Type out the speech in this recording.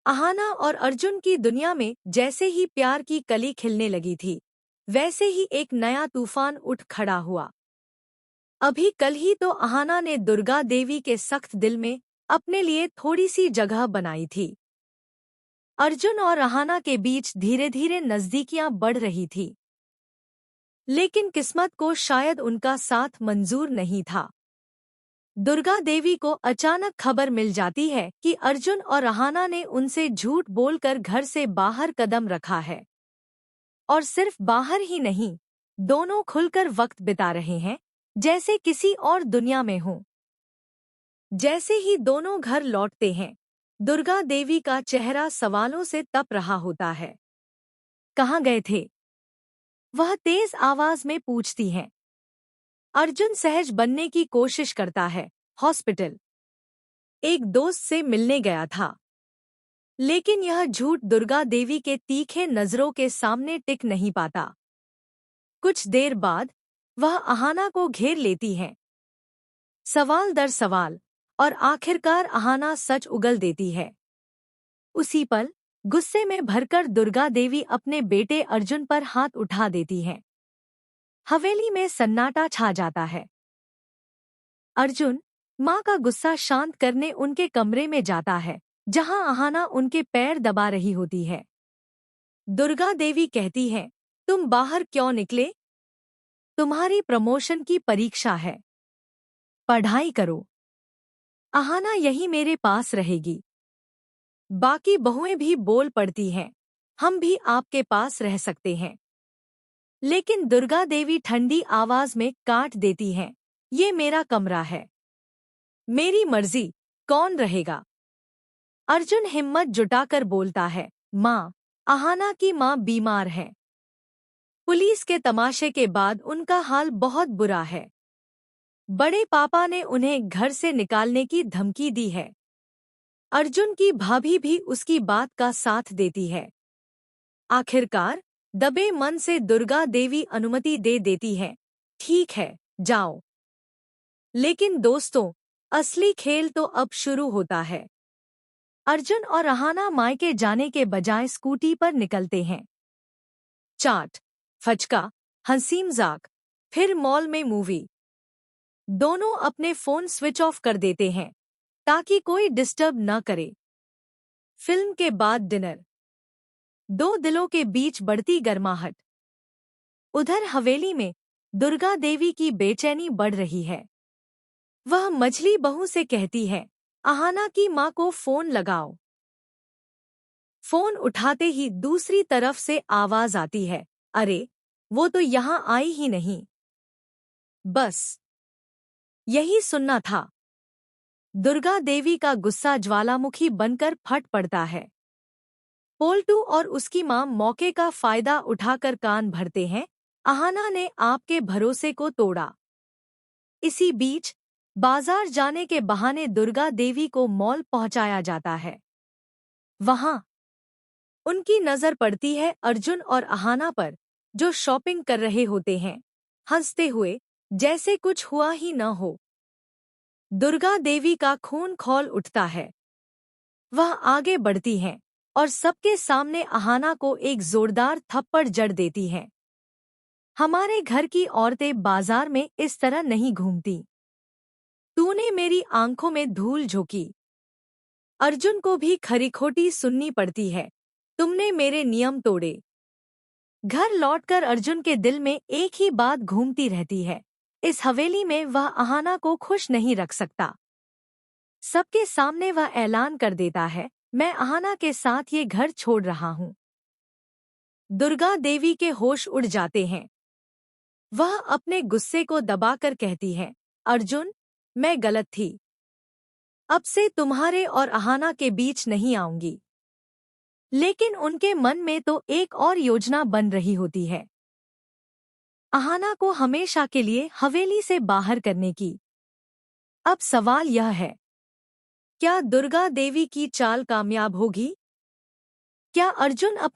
अहाना और अर्जुन की दुनिया में जैसे ही प्यार की कली खिलने लगी थी, वैसे ही एक नया तूफान उठ खड़ा हुआ। अभी कल ही तो अहाना ने दुर्गा देवी के सख्त दिल में अपने लिए थोड़ी सी जगह बनाई थी। अर्जुन और अहाना के बीच धीरे धीरे नजदीकियां बढ़ रही थी, लेकिन किस्मत को शायद उनका साथ मंजूर नहीं था। दुर्गा देवी को अचानक खबर मिल जाती है कि अर्जुन और अहाना ने उनसे झूठ बोलकर घर से बाहर कदम रखा है। और सिर्फ बाहर ही नहीं, दोनों खुलकर वक्त बिता रहे हैं, जैसे किसी और दुनिया में हों। जैसे ही दोनों घर लौटते हैं, दुर्गा देवी का चेहरा सवालों से तप रहा होता है। कहाँ गए थे? वह तेज आवाज में पूछती हैं। अर्जुन सहज बनने की कोशिश करता है। हॉस्पिटल। एक दोस्त से मिलने गया था। लेकिन यह झूठ दुर्गा देवी के तीखे नजरों के सामने टिक नहीं पाता। कुछ देर बाद वह अहाना को घेर लेती हैं, सवाल दर सवाल, और आखिरकार अहाना सच उगल देती है। उसी पल गुस्से में भरकर दुर्गा देवी अपने बेटे अर्जुन पर हाथ उठा देती हैं। हवेली में सन्नाटा छा जाता है। अर्जुन माँ का गुस्सा शांत करने उनके कमरे में जाता है, जहां अहाना उनके पैर दबा रही होती है। दुर्गा देवी कहती है, तुम बाहर क्यों निकले? तुम्हारी प्रमोशन की परीक्षा है। पढ़ाई करो। अहाना यही मेरे पास रहेगी। बाकी बहुएं भी बोल पड़ती हैं, हम भी आपके पास रह सकते हैं। लेकिन दुर्गा देवी ठंडी आवाज में काट देती हैं, ये मेरा कमरा है, मेरी मर्जी, कौन रहेगा? अर्जुन हिम्मत जुटाकर बोलता है, माँ, अहाना की माँ बीमार है। पुलिस के तमाशे के बाद उनका हाल बहुत बुरा है। बड़े पापा ने उन्हें घर से निकालने की धमकी दी है। अर्जुन की भाभी भी उसकी बात का साथ देती है। आखिरकार दबे मन से दुर्गा देवी अनुमति दे देती है, ठीक है, जाओ। लेकिन दोस्तों, असली खेल तो अब शुरू होता है। अर्जुन और अहाना मायके जाने के बजाय स्कूटी पर निकलते हैं। चाट, फचका, हंसी मजाक, फिर मॉल में मूवी। दोनों अपने फोन स्विच ऑफ कर देते हैं ताकि कोई डिस्टर्ब न करे। फिल्म के बाद डिनर। दो दिलों के बीच बढ़ती गर्माहट। उधर हवेली में दुर्गा देवी की बेचैनी बढ़ रही है। वह मछली बहू से कहती है, अहाना की माँ को फोन लगाओ। फोन उठाते ही दूसरी तरफ से आवाज आती है, अरे, वो तो यहाँ आई ही नहीं। बस यही सुनना था। दुर्गा देवी का गुस्सा ज्वालामुखी बनकर फट पड़ता है। पोल्टू और उसकी मां मौके का फायदा उठाकर कान भरते हैं, अहाना ने आपके भरोसे को तोड़ा। इसी बीच बाजार जाने के बहाने दुर्गा देवी को मॉल पहुंचाया जाता है। वहां उनकी नजर पड़ती है अर्जुन और अहाना पर, जो शॉपिंग कर रहे होते हैं, हंसते हुए, जैसे कुछ हुआ ही न हो। दुर्गा देवी का खून खौल उठता है। वह आगे बढ़ती हैं और सबके सामने अहाना को एक जोरदार थप्पड़ जड़ देती हैं। हमारे घर की औरतें बाजार में इस तरह नहीं घूमती। तूने मेरी आंखों में धूल झोंकी। अर्जुन को भी खरी-खोटी सुननी पड़ती है, तुमने मेरे नियम तोड़े। घर लौटकर अर्जुन के दिल में एक ही बात घूमती रहती है, इस हवेली में वह अहाना को खुश नहीं रख सकता। सबके सामने वह ऐलान कर देता है, मैं अहाना के साथ ये घर छोड़ रहा हूँ। दुर्गा देवी के होश उड़ जाते हैं। वह अपने गुस्से को दबाकर कहती है, अर्जुन, मैं गलत थी। अब से तुम्हारे और अहाना के बीच नहीं आऊंगी। लेकिन उनके मन में तो एक और योजना बन रही होती है, अहाना को हमेशा के लिए हवेली से बाहर करने की। अब सवाल यह है, क्या दुर्गा देवी की चाल कामयाब होगी? क्या अर्जुन अब